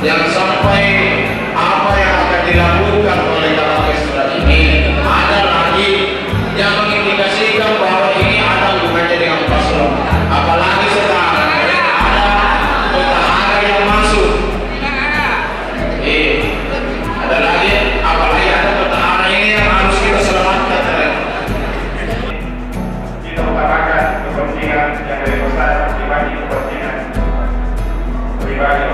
Yang sampai apa yang akan dilakukan oleh dalam surat ini ada lagi yang mengindikasikan bahwa ini ada hubungannya dengan paslon, apalagi sekarang ada petahana yang masuk. Ada lagi, apalagi ada petahana ini yang harus kita selamatkan. Kita utamakan kepentingan yang lebih besar dibanding kepentingan pribadi